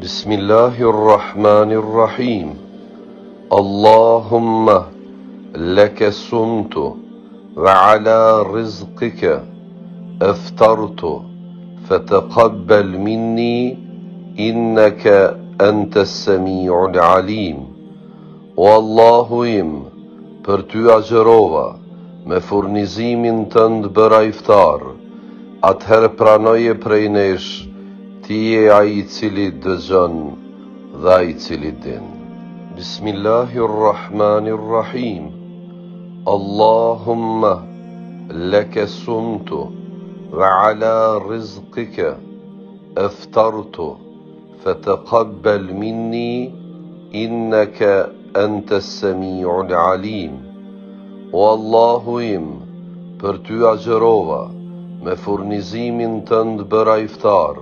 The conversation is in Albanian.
بسم الله الرحمن الرحيم. اللهم لك صمت وعلى رزقك أفطرت فتقبل مني إنك أنت السميع العليم. O Allahu im, për ty agjerova me furnizimin tënd bëra iftar, atëherë pranoje prej nesh, ti je ai I cili dëgjon dhe ai I cili din. Bismillahirrahmanirrahim. Allahumma laka sumtu wa ala rizqika aftartu fataqabbal minni innaka anta as-sami'ul alim. O Allahu im, për ty agjerova me furnizimin tënd bëra iftar,